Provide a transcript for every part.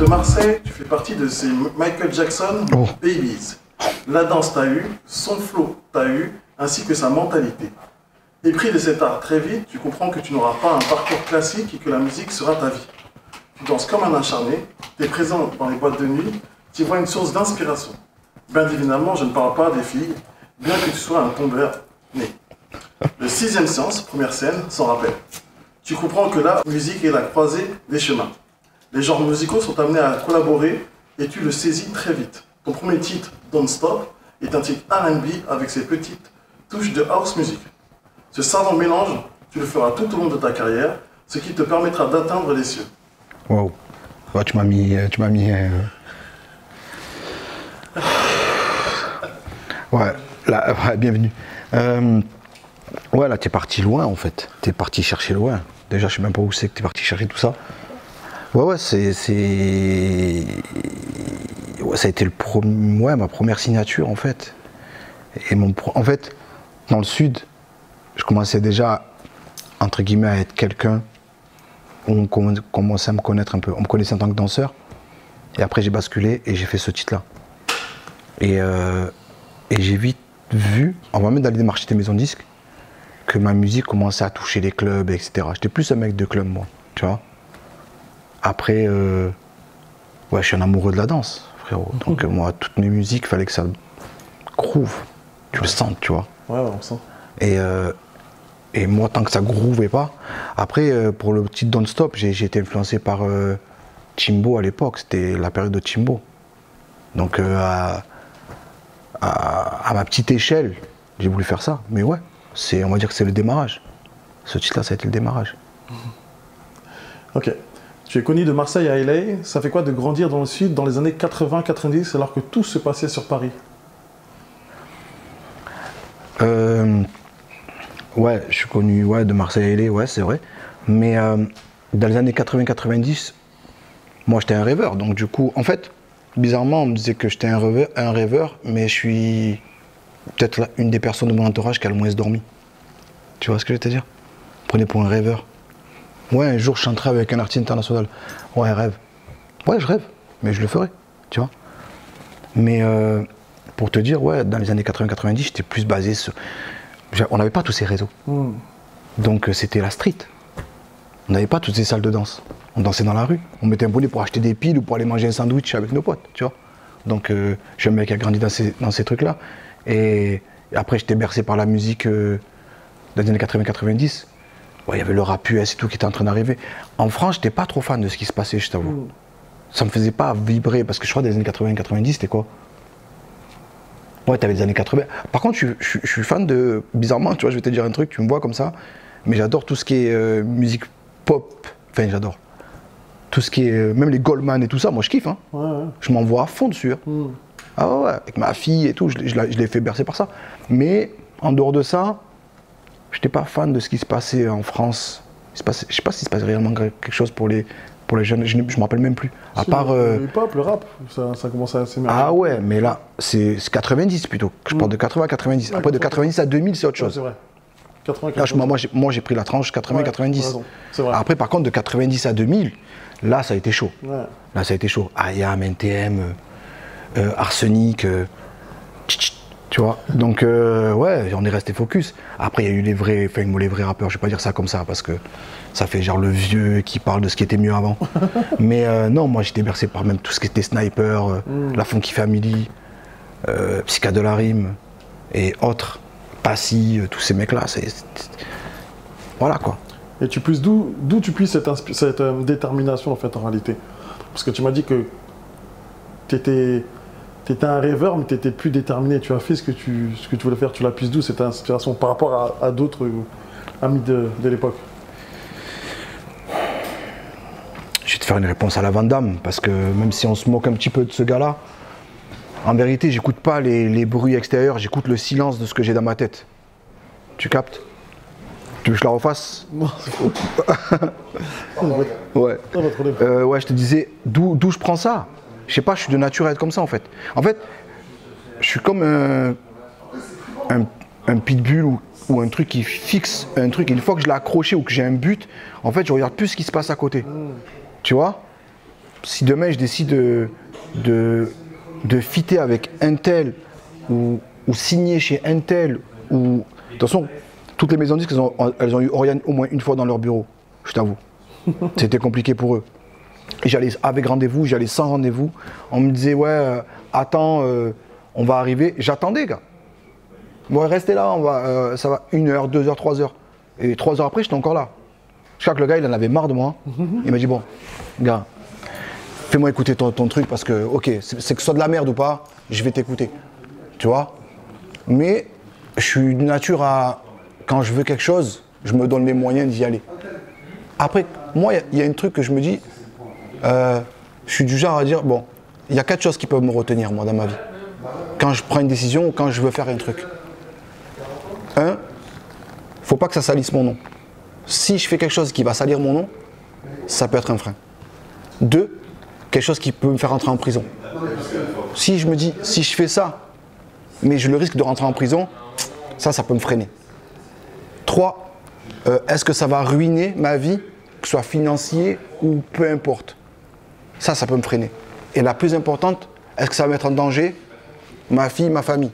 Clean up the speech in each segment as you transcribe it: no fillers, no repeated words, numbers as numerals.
de Marseille, tu fais partie de ces Michael Jackson Babies. La danse t'a eu, son flow t'a eu, ainsi que sa mentalité. Épris de cet art très vite, tu comprends que tu n'auras pas un parcours classique et que la musique sera ta vie. Tu danses comme un acharné, tu es présent dans les boîtes de nuit, tu vois une source d'inspiration. Bien évidemment, je ne parle pas des filles, bien que tu sois un tombeur né. Le 6e séance, première scène, s'en rappelle. Tu comprends que la musique est la croisée des chemins. Les genres musicaux sont amenés à collaborer et tu le saisis très vite. Ton premier titre, Don't Stop, est un titre R&B avec ses petites touches de house music. Ce savant mélange, tu le feras tout au long de ta carrière, ce qui te permettra d'atteindre les cieux. Wow. Ouais, tu m'as mis... Ouais, là, ouais, bienvenue. Ouais, là, t'es parti loin, en fait. T'es parti chercher loin. Déjà, je sais même pas où c'est que t'es parti chercher tout ça. Ouais, ouais, ouais, ça a été ouais, ma première signature, en fait. Et en fait, dans le Sud, je commençais déjà, entre guillemets, à être quelqu'un. On commençait à me connaître un peu. On me connaissait en tant que danseur. Et après, j'ai basculé et j'ai fait ce titre-là. Et j'ai vite vu, avant même d'aller démarcher des maisons de disques, que ma musique commençait à toucher les clubs, etc. J'étais plus un mec de club, moi, tu vois. Après, ouais, je suis un amoureux de la danse, frérot. Donc moi, toutes mes musiques, il fallait que ça groove. Tu le sens, tu vois. Ouais, on sent. Et moi, tant que ça groovait pas. Après, pour le titre Don't Stop, j'ai été influencé par Timbo à l'époque. C'était la période de Timbo. Donc à ma petite échelle, j'ai voulu faire ça. Mais ouais, on va dire que c'est le démarrage. Ce titre-là, ça a été le démarrage. Ok. Tu es connu de Marseille à LA. Ça fait quoi de grandir dans le Sud dans les années 80-90 alors que tout se passait sur Paris? Ouais, je suis connu de Marseille à LA, ouais, c'est vrai. Mais dans les années 80-90, moi j'étais un rêveur. Donc du coup, en fait, bizarrement, on me disait que j'étais un rêveur, mais je suis peut-être une des personnes de mon entourage qui a le moins dormi. Tu vois ce que je veux te dire? Prenez pour un rêveur. Ouais, un jour je chanterai avec un artiste international. Ouais, rêve. Ouais, je rêve, mais je le ferai, tu vois. Mais pour te dire, ouais, dans les années 80-90, j'étais plus basé sur... On n'avait pas tous ces réseaux. Donc c'était la street. On n'avait pas toutes ces salles de danse. On dansait dans la rue. On mettait un bonnet pour acheter des piles ou pour aller manger un sandwich avec nos potes, tu vois. Donc je suis un mec qui a grandi dans ces trucs-là. Et après, j'étais bercé par la musique des années 80-90. Ouais, il y avait le rap US et tout qui était en train d'arriver. En France, j'étais pas trop fan de ce qui se passait, je t'avoue. Ça me faisait pas vibrer parce que je crois des années 80-90, c'était quoi? Ouais, t'avais des années 80. Par contre, je suis fan de... Bizarrement, tu vois, je vais te dire un truc, tu me vois comme ça, mais j'adore tout ce qui est musique pop. Enfin, j'adore. Tout ce qui est... même les Goldman et tout ça, moi je kiffe, hein. Ouais. Je m'envoie à fond dessus. Hein. Ah ouais, avec ma fille et tout, je l'ai fait bercer par ça. Mais, en dehors de ça, j'étais pas fan de ce qui se passait en France. Je sais pas s'il se passe réellement quelque chose pour les jeunes, je me rappelle même plus. À part. Le hip-hop, le rap, ça commence à s'émerger. Ah ouais, mais là, c'est 90 plutôt. Je parle de 80 à 90. Après, de 90 à 2000, c'est autre chose. Ouais, c'est vrai. 80, là, moi, j'ai pris la tranche 80-90. Ouais, après, par contre, de 90 à 2000, là, ça a été chaud. Ouais. Là, ça a été chaud. IAM, NTM, Arsenic, tu vois. Donc, ouais, on est resté focus. Après, il y a eu les vrais rappeurs. Je vais pas dire ça comme ça parce que ça fait genre le vieux qui parle de ce qui était mieux avant. Mais non, moi j'étais bercé par même tout ce qui était Sniper, la Funky Family, Psyka de la Rime et autres, Passy, tous ces mecs-là. Voilà quoi. Et d'où tu puisses cette détermination en fait en réalité? Parce que tu m'as dit que tu étais un rêveur, mais tu étais plus déterminé. Tu as fait ce que tu voulais faire. Tu l'as puisses d'où cette inspiration par rapport à d'autres amis de l'époque? Je vais te faire une réponse à la Van Damme, parce que même si on se moque un petit peu de ce gars-là, en vérité, j'écoute pas les bruits extérieurs, j'écoute le silence de ce que j'ai dans ma tête. Tu captes? Tu veux que je la refasse? Non, c'est faux. Ouais. Ouais, je te disais, d'où je prends ça? Je sais pas, je suis de nature à être comme ça en fait. En fait, je suis comme un pitbull ou un truc qui fixe un truc. Et une fois que je l'ai accroché ou que j'ai un but, en fait, je regarde plus ce qui se passe à côté. Tu vois? si demain je décide de fitter avec un tel ou signer chez un tel, ou de toute façon, toutes les maisons de disques, elles ont eu Oriane au moins une fois dans leur bureau, je t'avoue. C'était compliqué pour eux. J'allais avec rendez-vous, j'allais sans rendez-vous. On me disait, ouais, attends, on va arriver. J'attendais, gars. Bon, restez là, ça va 1 heure, 2 heures, 3 heures. Et 3 heures après, j'étais encore là. Je crois que le gars, il en avait marre de moi. Il m'a dit, bon, gars, fais-moi écouter ton truc parce que, ok, c'est que ce soit de la merde ou pas, je vais t'écouter. Tu vois? Mais je suis de nature à, quand je veux quelque chose, je me donne les moyens d'y aller. Après, moi, il y a un truc que je me dis, je suis du genre à dire, bon, il y a 4 choses qui peuvent me retenir, moi, dans ma vie. Quand je prends une décision ou quand je veux faire un truc. 1, faut pas que ça salisse mon nom. Si je fais quelque chose qui va salir mon nom, ça peut être un frein. 2, quelque chose qui peut me faire rentrer en prison. Si je me dis, si je fais ça, mais je le risque de rentrer en prison, ça peut me freiner. 3, est-ce que ça va ruiner ma vie, que ce soit financier ou peu importe. Ça peut me freiner. Et la plus importante, est-ce que ça va mettre en danger ma fille, ma famille?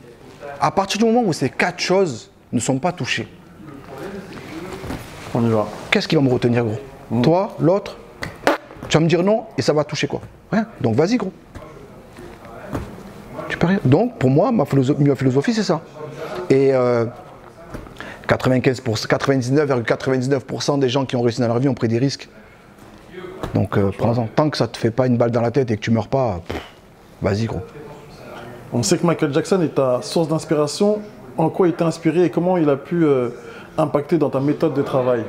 À partir du moment où ces 4 choses ne sont pas touchées, on y va. Qu'est-ce qui va me retenir, gros? Toi, l'autre, tu vas me dire non et ça va toucher quoi? Rien. Donc vas-y, gros. Tu peux rien. Donc pour moi, ma philosophie, c'est ça. Et 99,99% des gens qui ont réussi dans leur vie ont pris des risques. Donc prends-en. Tant que ça te fait pas une balle dans la tête et que tu meurs pas, vas-y, gros. On sait que Michael Jackson est ta source d'inspiration. En quoi il t'a inspiré et comment il a pu impacter dans ta méthode de travail?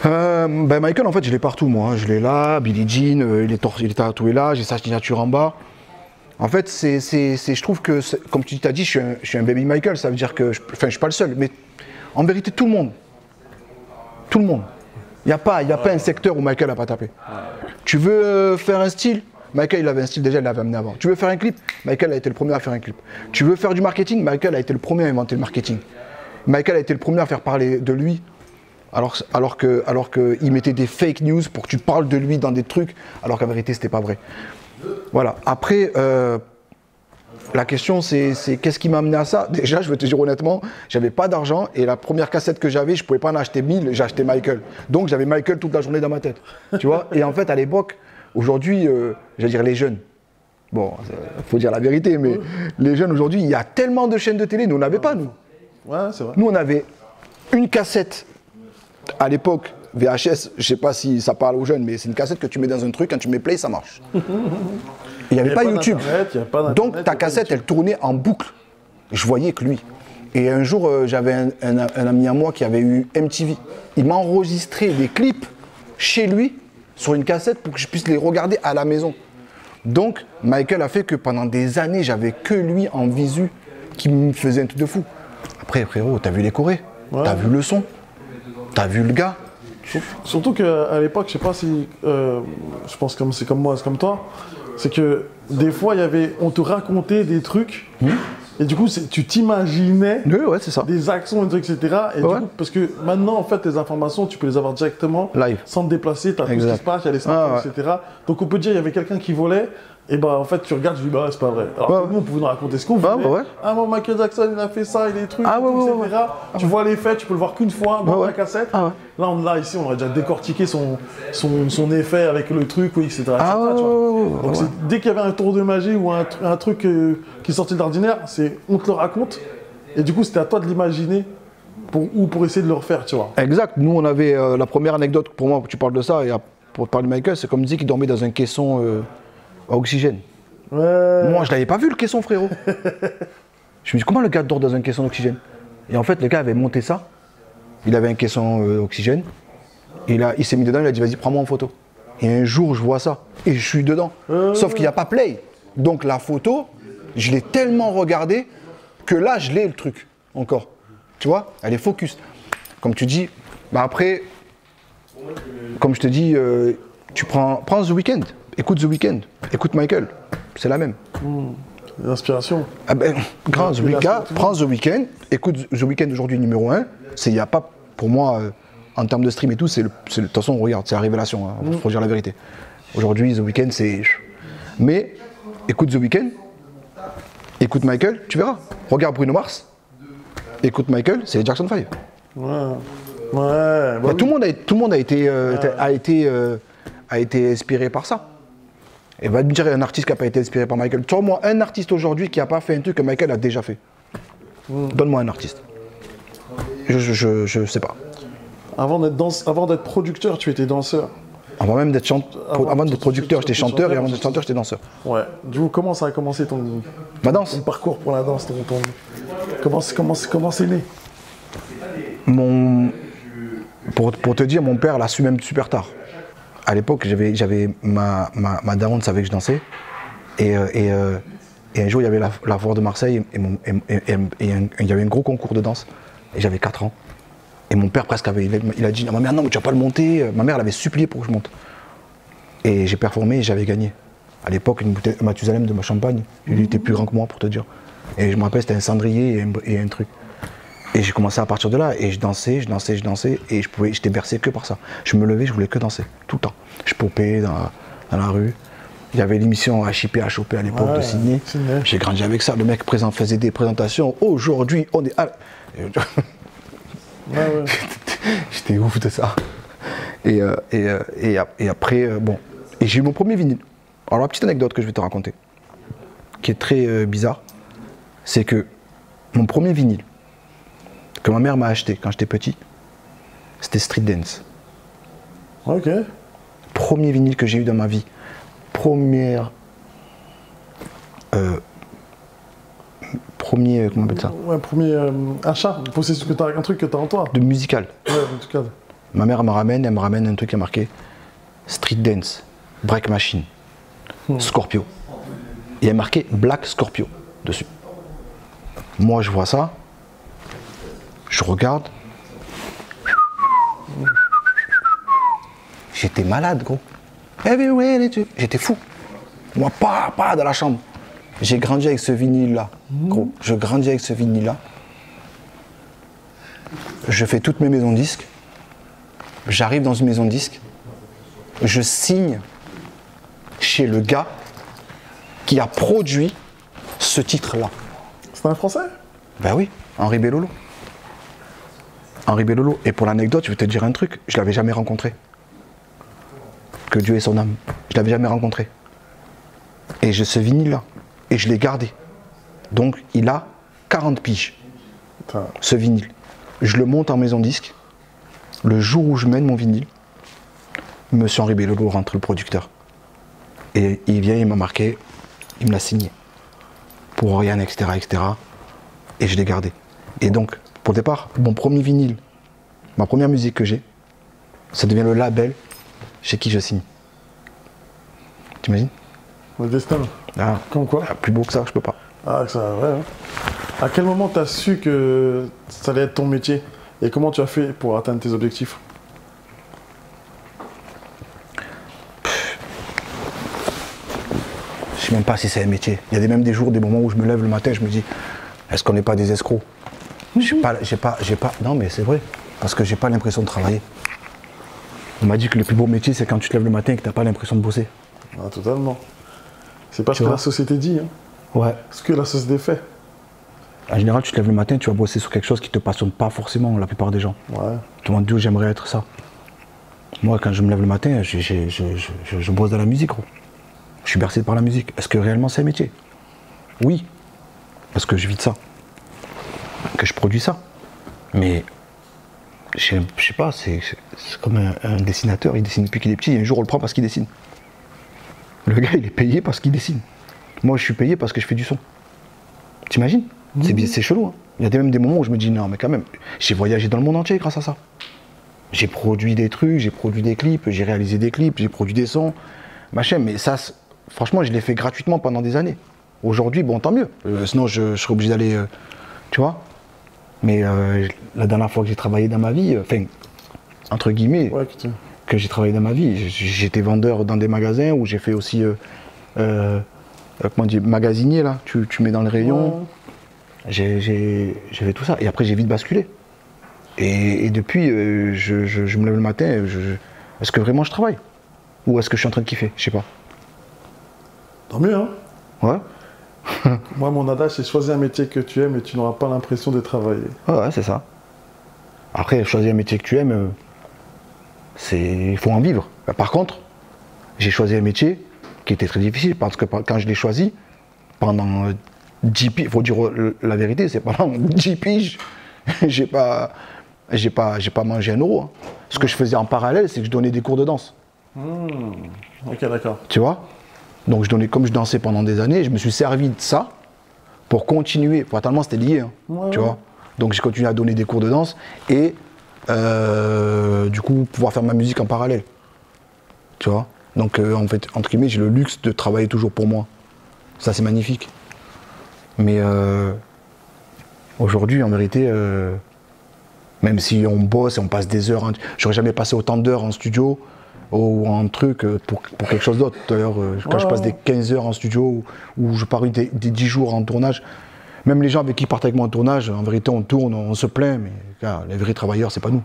Michael, en fait, je l'ai partout, moi. Je l'ai là, Billie Jean, il est tatoué là, j'ai sa signature en bas. En fait, je trouve que, comme tu t'as dit, je suis un baby Michael, ça veut dire que, je suis pas le seul, mais en vérité, tout le monde. Tout le monde. Il n'y a pas un secteur où Michael n'a pas tapé. Tu veux faire un style? Michael, il avait un style déjà, il l'avait amené avant. Tu veux faire un clip? Michael a été le premier à faire un clip. Tu veux faire du marketing? Michael a été le premier à inventer le marketing. Michael a été le premier à faire parler de lui, alors qu'il mettait des fake news pour que tu parles de lui dans des trucs, alors qu'en vérité, c'était pas vrai. Voilà. Après, la question, c'est qu'est-ce qui m'a amené à ça? Déjà, je vais te dire honnêtement, j'avais pas d'argent et la première cassette que j'avais, je pouvais pas en acheter 1000, j'ai acheté Michael. Donc, j'avais Michael toute la journée dans ma tête. Tu vois? Et en fait, à l'époque, aujourd'hui, j'allais dire les jeunes. Bon, il faut dire la vérité, mais les jeunes aujourd'hui, il y a tellement de chaînes de télé, nous, on n'avait pas, nous. Ouais, c'est vrai. Nous, on avait une cassette à l'époque, VHS, je sais pas si ça parle aux jeunes, mais c'est une cassette que tu mets dans un truc, quand tu mets play, ça marche. Il n'y avait pas YouTube. Donc ta cassette, elle tournait en boucle. Je voyais que lui. Et un jour, j'avais un ami à moi qui avait eu MTV. Il m'a enregistré des clips chez lui sur une cassette pour que je puisse les regarder à la maison. Donc, Michael a fait que pendant des années, j'avais que lui en visu qui me faisait un truc de fou. Après, frérot, t'as vu les chorés, t'as vu le son, t'as vu le gars. Surtout qu'à l'époque, je sais pas si, je pense que c'est comme moi, c'est comme toi, c'est que des fois, on te racontait des trucs, et du coup, tu t'imaginais des actions, des trucs, etc. Et du coup, parce que maintenant, en fait, les informations, tu peux les avoir directement, live, sans te déplacer, tu as tout ce qui se passe, il y a les smartphones, etc. Donc on peut dire, il y avait quelqu'un qui volait, et bah en fait, tu regardes, tu dis, bah c'est pas vrai. Alors nous, on pouvait nous raconter ce qu'on voulait. Ah, bon, Michael Jackson, il a fait ça, il a des trucs, etc. Tu vois les faits, tu peux le voir qu'une fois dans la cassette. Là, ici, on aurait déjà décortiqué son effet avec le truc, etc. Donc dès qu'il y avait un tour de magie ou un truc qui sortait de l'ordinaire, on te le raconte, et du coup, c'était à toi de l'imaginer pour essayer de le refaire, tu vois. Exact. Nous, on avait la première anecdote, pour moi, tu parles de ça, et pour parler de Michael, c'est comme dit qu'il dormait dans un caisson à oxygène. Moi, je l'avais pas vu, le caisson, frérot. Je me dis, comment le gars dort dans un caisson d'oxygène? Et en fait, le gars avait monté ça. Il avait un caisson oxygène. Et là, il s'est mis dedans, il a dit, vas-y, prends-moi en photo. Et un jour, je vois ça. Et je suis dedans. Sauf qu'il n'y a pas play. Donc la photo, je l'ai tellement regardée que là, je l'ai, le truc, encore. Tu vois? Elle est focus. Comme tu dis, bah après, comme je te dis, tu prends The Weeknd. Écoute The Weeknd, écoute Michael, c'est la même. L'inspiration. Ah ben, prends The Weeknd, écoute The Weeknd aujourd'hui numéro 1. Il n'y a pas, pour moi, en termes de stream et tout, de toute façon, regarde, c'est la révélation, il faut dire la vérité. Aujourd'hui, The Weeknd, c'est... Mais, écoute The Weeknd, écoute Michael, tu verras. Regarde Bruno Mars, écoute Michael, c'est Jackson 5. Ouais. Ouais. Bah, tout le monde a été inspiré par ça. Et va me dire un artiste qui n'a pas été inspiré par Michael. Sors-moi un artiste aujourd'hui qui n'a pas fait un truc que Michael a déjà fait. Donne-moi un artiste. Je sais pas. Avant d'être producteur, tu étais danseur. Avant même d'être producteur, j'étais chanteur, et avant d'être chanteur, j'étais danseur. Ouais. Du coup, comment ça a commencé ton parcours pour la danse Comment c'est né? Pour te dire, mon père l'a su même super tard. À l'époque, j'avais ma daronne savait que je dansais. Et un jour, il y avait la foire de Marseille et il y avait un gros concours de danse. Et j'avais 4 ans. Et mon père presque il a dit « Ma mère, non, mais tu vas pas le monter ». Ma mère l'avait supplié pour que je monte. Et j'ai performé et j'avais gagné. À l'époque, une bouteille Mathusalem de ma champagne. Il était plus grand que moi, pour te dire. Et je me rappelle, c'était un cendrier et un truc. Et j'ai commencé à partir de là, et je dansais, et j'étais bercé que par ça. Je me levais, je voulais que danser, tout le temps. Je popais dans la rue. Il y avait l'émission HIP, HOP à l'époque de Sydney. J'ai grandi avec ça. Le mec faisait des présentations. Aujourd'hui, on est à... J'étais ouf de ça. Et après, bon. Et j'ai eu mon premier vinyle. Alors la petite anecdote que je vais te raconter, qui est très bizarre, c'est que mon premier vinyle, que ma mère m'a acheté quand j'étais petit, c'était Street Dance. Ok. Premier vinyle que j'ai eu dans ma vie. Premier, comment on appelle ça? Ouais, premier achat. C'est un truc que t'as en toi. De musical. Ouais, musical. Ma mère elle me ramène un truc qui a marqué Street Dance, Break Machine, Scorpio. Et il y a marqué Black Scorpio dessus. Moi je vois ça. Je regarde. J'étais malade, gros. J'étais fou. Moi, pas dans la chambre. J'ai grandi avec ce vinyle-là, gros. Je grandis avec ce vinyle-là. Je fais toutes mes maisons de disques. J'arrive dans une maison de disques. Je signe chez le gars qui a produit ce titre-là. C'est un Français? Ben oui, Henri Bellolo. Henri Bellolo. Et pour l'anecdote, je vais te dire un truc, je ne l'avais jamais rencontré. Que Dieu ait son âme. Je ne l'avais jamais rencontré. Et j'ai ce vinyle-là. Et je l'ai gardé. Donc, il a 40 piges. Putain. Ce vinyle. Je le monte en maison disque. Le jour où je mène mon vinyle, Monsieur Henri Bellolo rentre le producteur. Et il vient, il m'a marqué, il me l'a signé. Pour Oriane, etc., etc. Et je l'ai gardé. Et donc, pour le départ, mon premier vinyle, ma première musique que j'ai, ça devient le label chez qui je signe. T'imagines? Le destin. Ah, Comme quoi? plus beau que ça, je peux pas. Ah, ça, ouais. Hein. À quel moment tu as su que ça allait être ton métier? Et comment tu as fait pour atteindre tes objectifs? Je sais même pas si c'est un métier. Il y a même des jours, des moments où je me lève le matin, je me dis, est-ce qu'on n'est pas des escrocs? Non mais c'est vrai, parce que j'ai pas l'impression de travailler. On m'a dit que le plus beau métier, c'est quand tu te lèves le matin et que t'as pas l'impression de bosser. Ah, totalement. C'est pas ce que la société dit, hein. Ouais. Ce que la société fait. En général, tu te lèves le matin, tu vas bosser sur quelque chose qui te passionne pas forcément, la plupart des gens. Ouais. Tu te demandes, Dieu, j'aimerais être ça. Moi, quand je me lève le matin, je bosse dans la musique, gros. Je suis bercé par la musique. Est-ce que réellement c'est un métier? Oui. Parce que je vis de ça. Que je produis ça. Mais, je sais pas, c'est comme un dessinateur, il dessine depuis qu'il est petit, et un jour on le prend parce qu'il dessine. Le gars, il est payé parce qu'il dessine. Moi, je suis payé parce que je fais du son. T'imagines? C'est chelou, hein. Il y a même des moments où je me dis, non, mais quand même, j'ai voyagé dans le monde entier grâce à ça. J'ai produit des trucs, j'ai produit des clips, j'ai réalisé des clips, j'ai produit des sons, machin, mais ça, franchement, je l'ai fait gratuitement pendant des années. Aujourd'hui, bon, tant mieux. Sinon, je serais obligé d'aller, tu vois. Mais la dernière fois que j'ai travaillé dans ma vie, enfin, entre guillemets, Ouais, que j'ai travaillé dans ma vie, j'étais vendeur dans des magasins où j'ai fait aussi, comment dire, magasinier, là, tu mets dans le rayon. Ouais. J'ai fait tout ça. Et après, j'ai vite basculé. Et depuis, je me lève le matin, est-ce que vraiment je travaille? Ou est-ce que je suis en train de kiffer? Je sais pas. Tant mieux, hein. Ouais. Moi, mon adage, c'est choisir un métier que tu aimes et tu n'auras pas l'impression de travailler. Ouais, c'est ça. Après, choisir un métier que tu aimes, il faut en vivre. Par contre, j'ai choisi un métier qui était très difficile parce que quand je l'ai choisi, pendant 10 piges, il faut dire la vérité, c'est pendant 10 piges, j'ai pas mangé 1 euro. Hein. Ce que je faisais en parallèle, c'est que je donnais des cours de danse. Ok, d'accord. Tu vois? Donc comme je dansais pendant des années, je me suis servi de ça pour continuer. Fatalement, c'était lié, hein, tu vois? Donc j'ai continué à donner des cours de danse et du coup pouvoir faire ma musique en parallèle. Tu vois? Donc en fait, entre guillemets, j'ai le luxe de travailler toujours pour moi. Ça, c'est magnifique. Mais aujourd'hui, en vérité, même si on bosse et on passe des heures, j'aurais jamais passé autant d'heures en studio ou en truc pour quelque chose d'autre. D'ailleurs, quand je passe des 15 heures en studio ou je pars des 10 jours en tournage, même les gens avec qui partent avec moi en tournage, en vérité, on tourne, on se plaint, mais gars, les vrais travailleurs, c'est pas nous.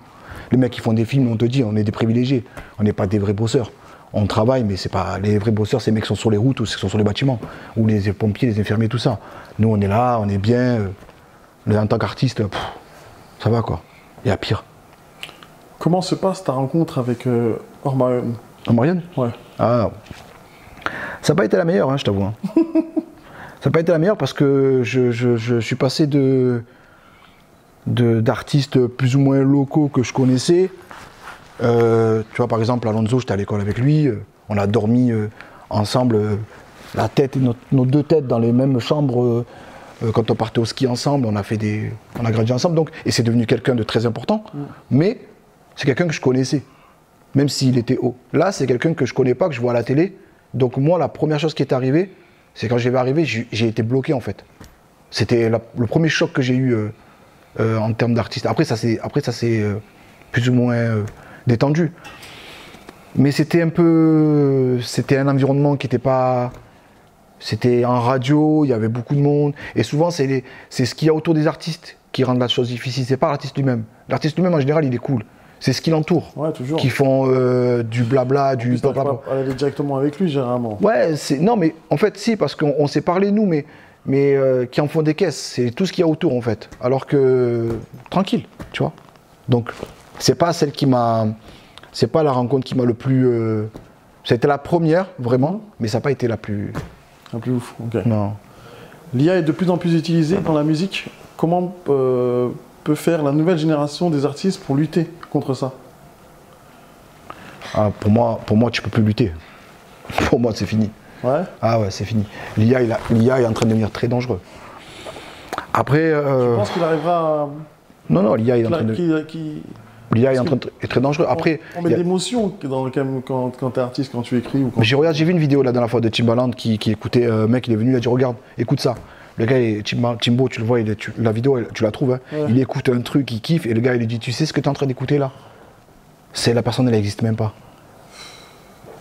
Les mecs qui font des films, on te dit, on est des privilégiés, on n'est pas des vrais bosseurs. On travaille, mais c'est pas les vrais bosseurs, c'est les mecs qui sont sur les routes ou qui sont sur les bâtiments, ou les pompiers, les infirmiers, tout ça. Nous, on est là, on est bien. En tant qu'artiste, ça va quoi. Il y a pire. Comment se passe ta rencontre avec Omarion? Omarion? Ouais. Ah, ça n'a pas été la meilleure, hein, je t'avoue. Hein. Ça n'a pas été la meilleure parce que je suis passé d'artistes plus ou moins locaux que je connaissais. Tu vois, par exemple, Alonso, j'étais à l'école avec lui, on a dormi ensemble, la tête, nos 2 têtes dans les mêmes chambres. Quand on partait au ski ensemble, on a grandi ensemble, donc, et c'est devenu quelqu'un de très important, mais c'est quelqu'un que je connaissais, même s'il était haut. Là, c'est quelqu'un que je connais pas, que je vois à la télé, donc moi, la première chose qui est arrivée, c'est quand j'ai vu arriver, j'ai été bloqué en fait. C'était le premier choc que j'ai eu en termes d'artiste. Après, ça s'est plus ou moins détendu. Mais c'était un environnement qui n'était pas... C'était en radio, il y avait beaucoup de monde. Et souvent, c'est ce qu'il y a autour des artistes qui rendent la chose difficile. C'est pas l'artiste lui-même. L'artiste lui-même, en général, il est cool. C'est ce qui l'entoure. Ouais, toujours. Qui font du blabla, du blabla. Aller directement avec lui, généralement. Ouais, non, mais en fait, si, parce qu'on s'est parlé, nous, mais qui en font des caisses. C'est tout ce qu'il y a autour, en fait. Alors que, tranquille, tu vois. Donc, c'est pas celle qui m'a... C'est pas la rencontre qui m'a le plus... C'était la première, vraiment, mais ça n'a pas été la plus... La plus ouf, ok. Non. L'IA est de plus en plus utilisée dans la musique. Comment peut faire la nouvelle génération des artistes pour lutter contre ça? Ah, pour moi, tu peux plus lutter. Pour moi, c'est fini. Ouais. Ah ouais, c'est fini. L'IA est en train de devenir très dangereux. Après... Je pense qu'il arrivera à... Non, l'IA est en train de... L'IA est très dangereux. Après, on met de l'émotion quand tu es artiste, quand tu écris. J'ai vu une vidéo la dernière fois de Timbaland qui écoutait, un mec, il est venu, il a dit regarde, écoute ça. Le gars, Timbo, tu le vois, la vidéo, tu la trouves, hein, ouais. Il écoute un truc, il kiffe, et le gars, il lui dit tu sais ce que tu es en train d'écouter là? La personne, elle n'existe même pas.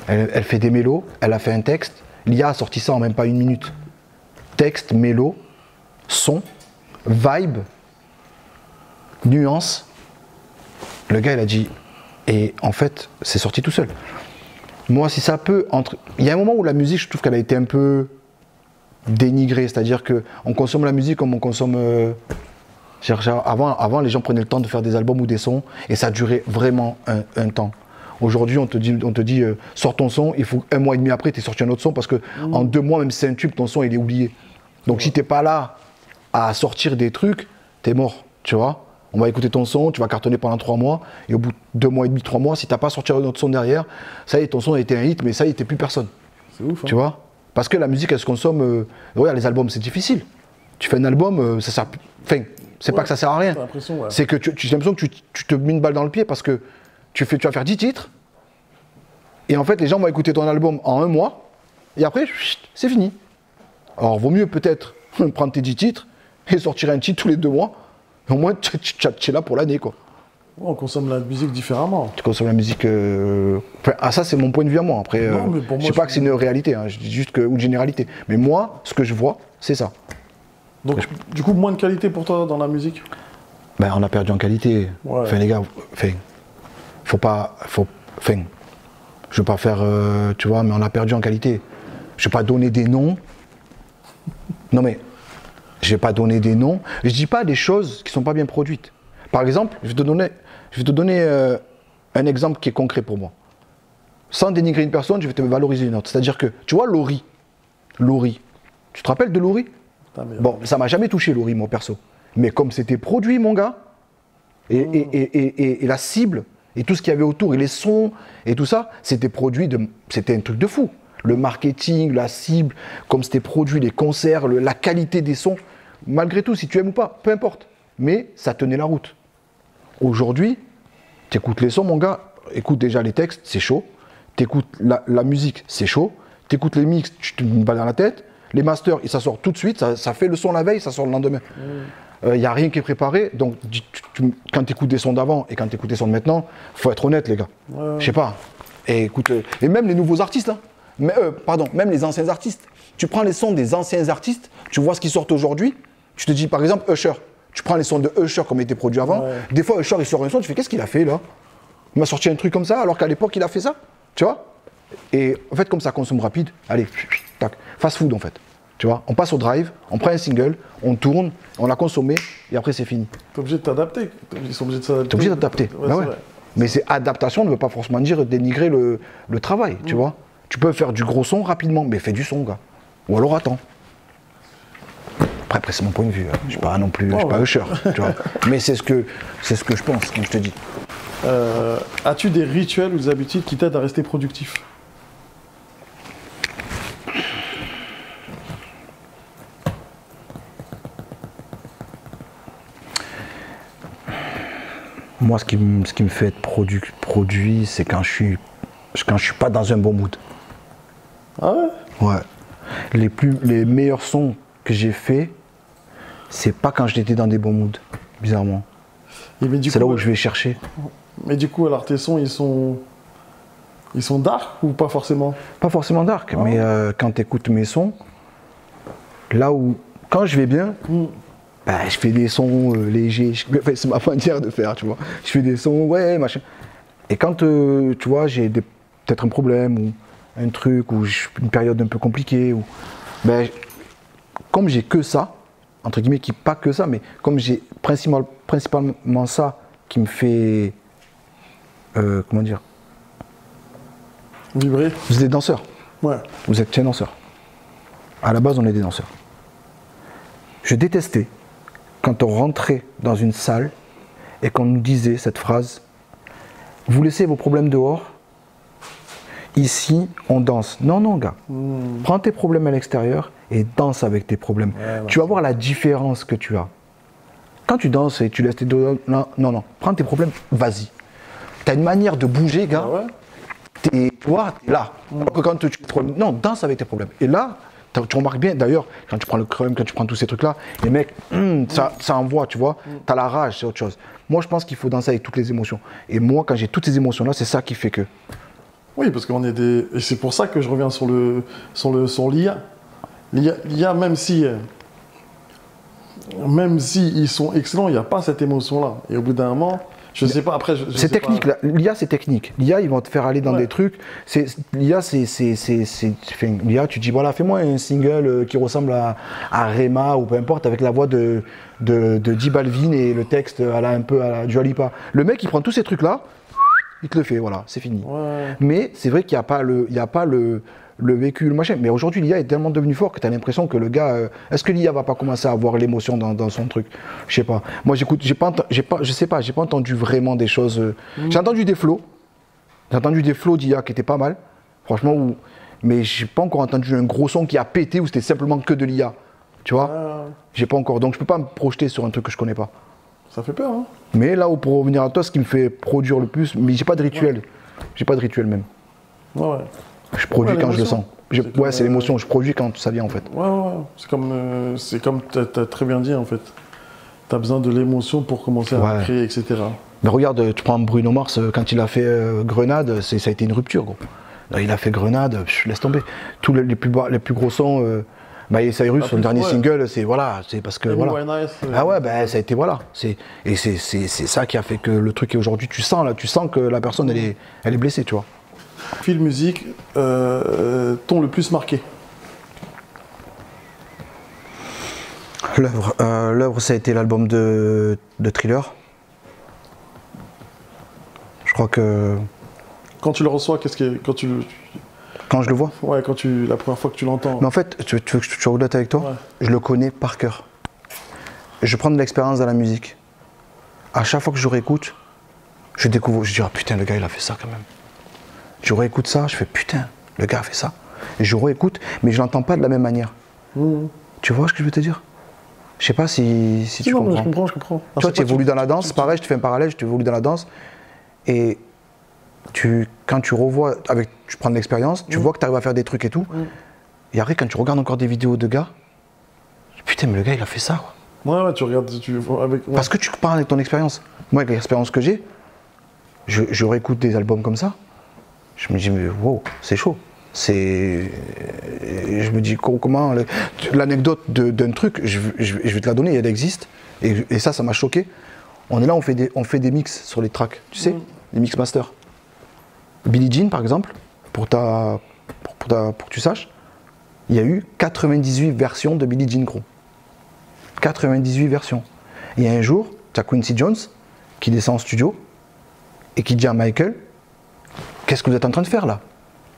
Elle fait des mélos, elle a fait un texte, l'IA a sorti ça en même pas 1 minute. Texte, mélo, son, vibe, nuance. Le gars, il a dit, et en fait, c'est sorti tout seul. Moi, si ça peut... Il y a un moment où la musique, je trouve qu'elle a été un peu dénigrée, c'est-à-dire qu'on consomme la musique comme on consomme... Avant, les gens prenaient le temps de faire des albums ou des sons, et ça durait vraiment un temps. Aujourd'hui, on te dit sors ton son, il faut 1 mois et demi après, tu es sorti un autre son, parce que en 2 mois, même si c'est un tube, ton son, il est oublié. Donc si tu n'es pas là à sortir des trucs, tu es mort, tu vois. On va écouter ton son, tu vas cartonner pendant 3 mois, et au bout de 2 mois et demi, 3 mois, si tu n'as pas sorti un autre son derrière, ça y est, ton son a été un hit, mais ça y est, t'es plus personne. C'est ouf, hein. Tu vois? Parce que la musique, elle se consomme... regarde, les albums, c'est difficile. Tu fais un album, ça sert... Enfin, c'est pas que ça sert à rien. Ouais. C'est que j'ai l'impression que tu te mets une balle dans le pied parce que tu vas faire 10 titres, et en fait, les gens vont écouter ton album en 1 mois, et après, c'est fini. Alors, vaut mieux peut-être prendre tes 10 titres et sortir un titre tous les 2 mois. Au moins, tu es là pour l'année, quoi. On consomme la musique différemment. Tu consommes la musique... ça, c'est mon point de vue à moi. Après, je ne dis pas que c'est une réalité, hein, je dis juste une généralité. Mais moi, ce que je vois, c'est ça. Donc, du coup, moins de qualité pour toi dans la musique? Ben, on a perdu en qualité. Ouais. Enfin, les gars, faut pas... Je veux pas faire, tu vois, mais on a perdu en qualité. Je vais pas donner des noms. Non mais, je vais pas donner des noms. Je dis pas des choses qui sont pas bien produites. Par exemple, je vais te donner un exemple qui est concret pour moi. Sans dénigrer une personne, je vais te valoriser une autre. C'est-à-dire que, tu vois, Laurie. Tu te rappelles de Laurie? Bon, ça m'a jamais touché, Laurie, moi, perso. Mais comme c'était produit, mon gars, et la cible, et tout ce qu'il y avait autour, et les sons, et tout ça, c'était produit, c'était un truc de fou. Le marketing, la cible, comme c'était produit, les concerts, la qualité des sons, malgré tout, si tu aimes ou pas, peu importe. Mais ça tenait la route. Aujourd'hui, tu écoutes les sons, mon gars, écoute déjà les textes, c'est chaud. Tu écoutes la musique, c'est chaud. Tu écoutes les mix, tu te bats dans la tête. Les masters, ça sort tout de suite, ça fait le son la veille, ça sort le lendemain. Il n'y a rien qui est préparé. Donc, quand tu écoutes des sons d'avant et quand tu écoutes des sons de maintenant, faut être honnête, les gars. Je sais pas. Et écoute, et même les nouveaux artistes, hein. Même les anciens artistes. Tu prends les sons des anciens artistes, tu vois ce qui sort aujourd'hui. Tu te dis, par exemple, Usher. Tu prends les sons de Usher comme était produit avant. Des fois, Usher, il sort un son, tu fais, qu'est-ce qu'il a fait là? Il m'a sorti un truc comme ça, alors qu'à l'époque, il a fait ça. Tu vois? Et en fait, comme ça consomme rapide, allez, tac, fast food en fait. Tu vois? On passe au drive, on prend un single, on tourne, on l'a consommé, et après c'est fini. T'es obligé de t'adapter. Ils sont obligés de s'adapter. T'es obligé d'adapter. Ouais. Mais c'est adaptation ne veut pas forcément dire dénigrer le travail, tu vois? Tu peux faire du gros son rapidement, mais fais du son, gars. Ou alors attends. Après c'est mon point de vue. Je suis pas non plus, je suis pas Usher, tu vois? Mais c'est ce que je pense, comme je te dis. As-tu des rituels ou des habitudes qui t'aident à rester productif? Moi, ce qui me fait être produit, c'est quand je suis pas dans un bon mood. Ah ouais? Ouais. Les meilleurs sons que j'ai faits, c'est pas quand j'étais dans des bons moods, bizarrement. C'est là où je vais chercher. Mais du coup, alors tes sons, ils sont dark ou pas forcément? Pas forcément dark, mais quand tu écoutes mes sons, là où, quand je vais bien, bah, je fais des sons légers. C'est ma manière de faire, tu vois. Je fais des sons, ouais, machin. Et quand, tu vois, j'ai peut-être un problème ou un truc, ou une période un peu compliquée, ou, ben, comme j'ai que ça, entre guillemets, pas que ça, mais comme j'ai principalement ça qui me fait, comment dire, vibrer. Vous êtes des danseurs. Ouais. Vous êtes des danseurs. À la base, on est des danseurs. Je détestais quand on rentrait dans une salle et qu'on nous disait cette phrase: vous laissez vos problèmes dehors, ici on danse. Non, non, gars. Prends tes problèmes à l'extérieur et danse avec tes problèmes. Tu vas voir la différence que tu as. Quand tu danses et tu laisses tes dehors, non, non, non. Prends tes problèmes, vas-y. Tu as une manière de bouger, gars. T'es là. Alors que quand tu non, danse avec tes problèmes. Et là, tu remarques bien, d'ailleurs, quand tu prends le crumb, quand tu prends tous ces trucs-là, les mecs, ça envoie, tu vois. T'as la rage, c'est autre chose. Moi, je pense qu'il faut danser avec toutes les émotions. Et moi, quand j'ai toutes ces émotions-là, c'est ça qui fait que. Oui, parce qu'on est des. Et c'est pour ça que je reviens sur l'IA. L'IA, même si ils sont excellents, il n'y a pas cette émotion-là. Et au bout d'un moment. Je sais pas, après. C'est technique, l'IA c'est technique. L'IA, ils vont te faire aller dans des trucs. L'IA, l'IA, tu dis voilà, fais-moi un single qui ressemble à Rema ou peu importe, avec la voix de J Balvin et le texte un peu à la Dua Lipa. Le mec, il prend tous ces trucs-là, il te le fait, voilà, c'est fini. Ouais. Mais c'est vrai qu'il n'y a pas le véhicule, machin. Mais aujourd'hui, l'IA est tellement devenu fort que tu as l'impression que le gars. Est-ce que l'IA va pas commencer à avoir l'émotion dans son truc? Je sais pas. Moi, j'écoute, j'ai pas entendu vraiment des choses. J'ai entendu des flows. J'ai entendu des flows d'IA qui étaient pas mal. Franchement, mais j'ai pas encore entendu un gros son qui a pété où c'était simplement que de l'IA. Tu vois? J'ai pas encore. Donc, je peux pas me projeter sur un truc que je connais pas. Ça fait peur, hein? Mais là, pour revenir à toi, ce qui me fait produire le plus, mais j'ai pas de rituel. J'ai pas de rituel même. Ouais. Je produis quand je le sens. C'est l'émotion, je produis quand ça vient en fait. Ouais. C'est comme tu as très bien dit en fait. Tu as besoin de l'émotion pour commencer à créer, etc. Mais regarde, tu prends Bruno Mars, quand il a fait Grenade, ça a été une rupture, gros. Il a fait Grenade, laisse tomber. Tous les plus gros sons, Cyrus, son dernier single, c'est parce que voilà. Ça a été voilà. Et c'est ça qui a fait que le truc est aujourd'hui, tu sens que la personne elle est blessée, tu vois. Film, musique, t'ont le plus marqué? L'œuvre, ça a été l'album de Thriller. Je crois que... Quand tu le reçois, Quand je le vois. Ouais, la première fois que tu l'entends. Mais en fait, tu veux que je sois honnête avec toi, Ouais. Je le connais par cœur. Je prends de l'expérience dans la musique. À chaque fois que je réécoute, je découvre, je dis, ah putain, le gars, il a fait ça quand même. Je réécoute ça, je fais, putain, le gars a fait ça. Et je réécoute, mais je l'entends pas de la même manière. Tu vois ce que je veux te dire? Je sais pas si tu comprends. Je comprends. Toi, tu évolues dans la danse, pareil, je te fais un parallèle, tu évolues dans la danse. Et quand tu revois, tu prends de l'expérience, tu vois que tu arrives à faire des trucs et tout. Et après, quand tu regardes encore des vidéos de gars, putain, mais le gars, il a fait ça, quoi. Ouais, tu regardes avec. Ouais. Parce que tu parles avec ton expérience. Moi, avec l'expérience que j'ai, je réécoute des albums comme ça. Je me dis, mais wow, c'est chaud. Je me dis, comment. L'anecdote d'un truc, je vais te la donner, elle existe. Et ça m'a choqué. On est là, on fait des mix sur les tracks, tu sais, les mix masters. Billie Jean, par exemple, pour que tu saches, il y a eu 98 versions de Billie Jean, gros. 98 versions. Et un jour, tu as Quincy Jones qui descend en studio et qui dit à Michael, qu'est-ce que vous êtes en train de faire là?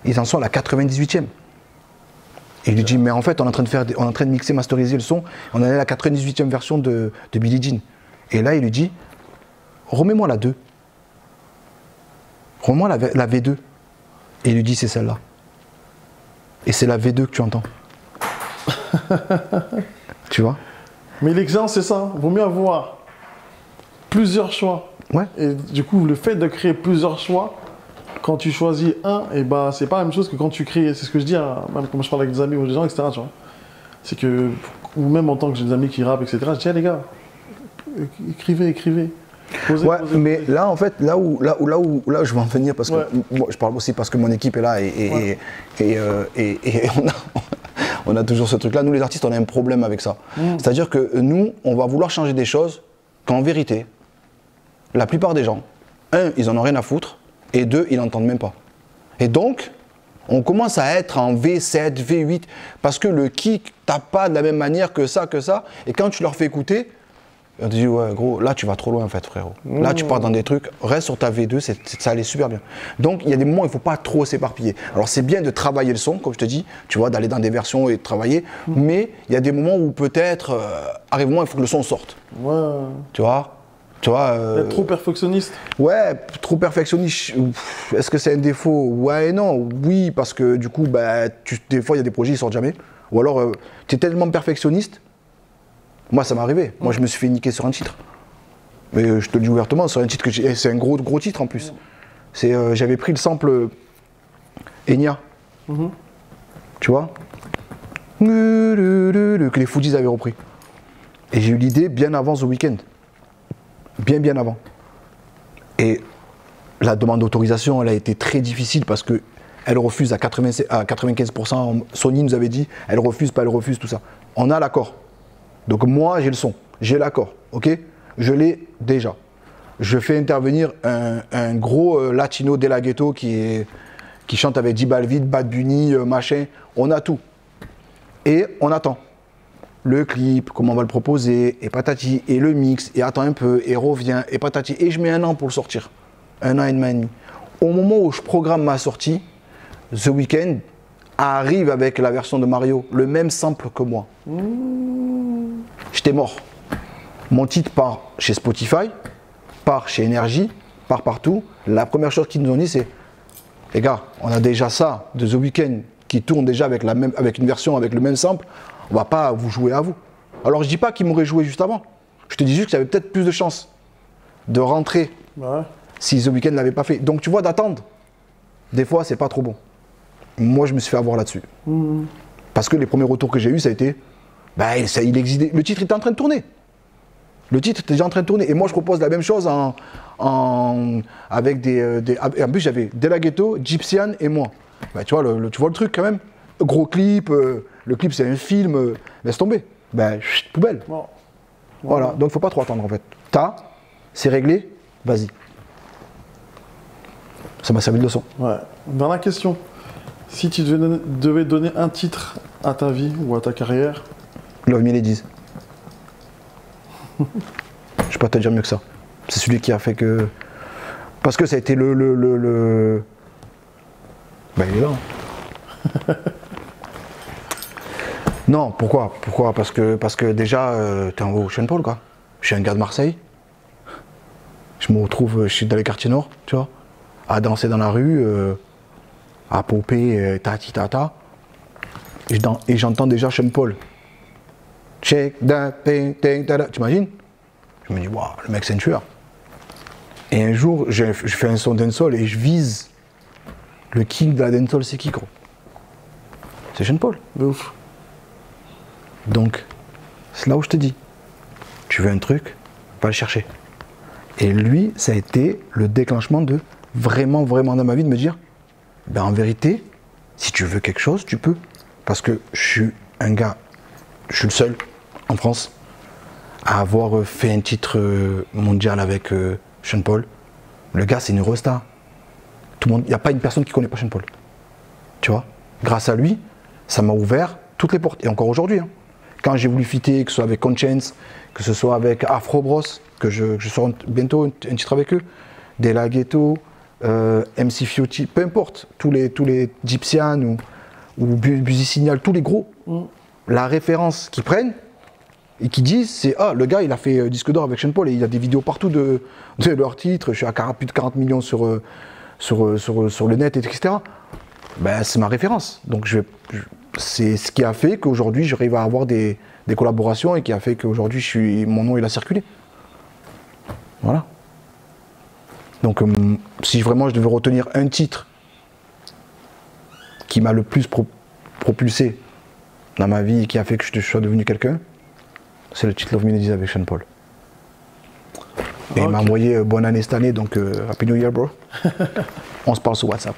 Ils en sont à la 98e. Et il lui dit, mais en fait, on est en train de mixer, masteriser le son, on en est à la 98e version de Billie Jean. Et là, il lui dit, remets-moi la 2. Remets-moi la V2. Et il lui dit, c'est celle-là. Et c'est la V2 que tu entends. Tu vois? Mais l'exigence, c'est ça. Vaut mieux avoir plusieurs choix. Ouais. Et du coup, le fait de créer plusieurs choix, quand tu choisis un, et bah, c'est pas la même chose que quand tu crées. C'est ce que je dis, même quand je parle avec des amis ou des gens, etc. Tu vois. C'est que, ou même en tant que j'ai des amis qui rappent, etc. Je dis, les gars, écrivez. Posez. Mais là, en fait, là où je veux en venir, parce que moi, je parle aussi parce que mon équipe est là et on a toujours ce truc-là. Nous, les artistes, on a un problème avec ça. C'est-à-dire que nous, on va vouloir changer des choses qu'en vérité, la plupart des gens, un, ils en ont rien à foutre, et deux, ils n'entendent même pas. Et donc, on commence à être en V7, V8, parce que le kick tape pas de la même manière que ça, et quand tu leur fais écouter, on te dit, ouais, gros, là, tu vas trop loin, en fait, frérot. Là, tu pars dans des trucs, reste sur ta V2, ça allait super bien. Donc, il y a des moments où il ne faut pas trop s'éparpiller. Alors, c'est bien de travailler le son, comme je te dis, tu vois, d'aller dans des versions et de travailler, mais il y a des moments où peut-être, arrive un moment, il faut que le son sorte. Ouais. Tu vois, être trop perfectionniste. Ouais, trop perfectionniste. Est-ce que c'est un défaut? Ouais et non. Oui, parce que du coup, bah, des fois, il y a des projets qui sortent jamais. Ou alors, tu es tellement perfectionniste. Moi, ça m'est arrivé. Moi, je me suis fait niquer sur un titre. Mais je te le dis ouvertement, sur un titre c'est un gros titre en plus. J'avais pris le sample Enya. Tu vois, que les Fujis avaient repris. Et j'ai eu l'idée bien avant The Weeknd. Bien avant. Et la demande d'autorisation, elle a été très difficile parce que elle refuse à 95%. Sony nous avait dit, elle refuse, tout ça. On a l'accord. Donc moi, j'ai le son, j'ai l'accord, ok? Je l'ai déjà. Je fais intervenir un gros latino de la ghetto qui chante avec J Balvin, Bad Bunny, machin. On a tout. Et on attend. Le clip, comment on va le proposer, et patati, et le mix, et attends un peu, et revient, et patati. Et je mets 1 an pour le sortir. 1 an et demi. Au moment où je programme ma sortie, The Weeknd arrive avec la version de Mario, le même sample que moi. J'étais mort. Mon titre part chez Spotify, part chez Energy, part partout. La première chose qu'ils nous ont dit, c'est les gars, on a déjà ça de The Weeknd qui tourne déjà avec une version avec le même sample. On va pas vous jouer à vous. Alors je dis pas qu'ils m'auraient joué juste avant. Je te dis juste qu'il y avait peut-être plus de chances de rentrer si The Weeknd ne l'avait pas fait. Donc tu vois, d'attendre, des fois, c'est pas trop bon. Moi, je me suis fait avoir là-dessus. Parce que les premiers retours que j'ai eus, ça a été, bah, il existait. Le titre était en train de tourner. Le titre était déjà en train de tourner. Et moi, je propose la même chose avec en plus, j'avais De La Ghetto, Gypsian et moi. Bah, tu vois le truc quand même. Gros clip. Le clip, c'est un film. Laisse tomber. Ben, poubelle. Voilà. Donc, il ne faut pas trop attendre, en fait. C'est réglé. Vas-y. Ça m'a servi de leçon. Ouais. Dernière question. Si tu devais donner un titre à ta vie ou à ta carrière, Love Me Ladies. Je peux pas te dire mieux que ça. C'est celui qui a fait que... Parce que ça a été le... Ben il est là. Non, pourquoi? Parce que déjà, t'es en haut Sean Paul, quoi. Je suis un gars de Marseille. Je me retrouve, je suis dans les quartiers nord, tu vois, à danser dans la rue, à popper, tati tata. Et j'entends déjà Sean Paul. Check that thing, t'imagines? Je me dis, waouh, le mec c'est un tueur. Et un jour, je fais un son dancehall et je vise le king de la dancehall, c'est qui, gros? C'est Sean Paul. de ouf. Donc, c'est là où je te dis, tu veux un truc, va le chercher. Et lui, ça a été le déclenchement de vraiment dans ma vie de me dire, ben en vérité, si tu veux quelque chose, tu peux. Parce que je suis un gars, je suis le seul en France à avoir fait un titre mondial avec Sean Paul. Le gars, c'est une eurostar. Tout le monde, il n'y a pas une personne qui ne connaît pas Sean Paul. Tu vois, grâce à lui, ça m'a ouvert toutes les portes. Et encore aujourd'hui, hein, quand j'ai voulu fitter, que ce soit avec Conscience, que ce soit avec Afro Bros, que je sors bientôt un titre avec eux, De La Ghetto, MC Fiotti, peu importe, tous les Gypsian ou Buzy Signal, tous les gros, la référence qu'ils prennent et qui disent, c'est ah, le gars il a fait disque d'or avec Sean Paul et il y a des vidéos partout de leurs titres, je suis à plus de 40 millions sur le net, etc. Ben, c'est ma référence. Donc c'est ce qui a fait qu'aujourd'hui j'arrive à avoir des collaborations et qui a fait qu'aujourd'hui mon nom il a circulé. Voilà. Donc si vraiment je devais retenir un titre qui m'a le plus propulsé dans ma vie et qui a fait que je sois devenu quelqu'un, c'est le titre Love Me Ladies avec Sean Paul. Et il m'a envoyé bonne année cette année, donc Happy New Year, bro. On se parle sur WhatsApp.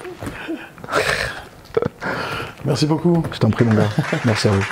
Merci beaucoup. Je t'en prie, mon gars. Merci à vous.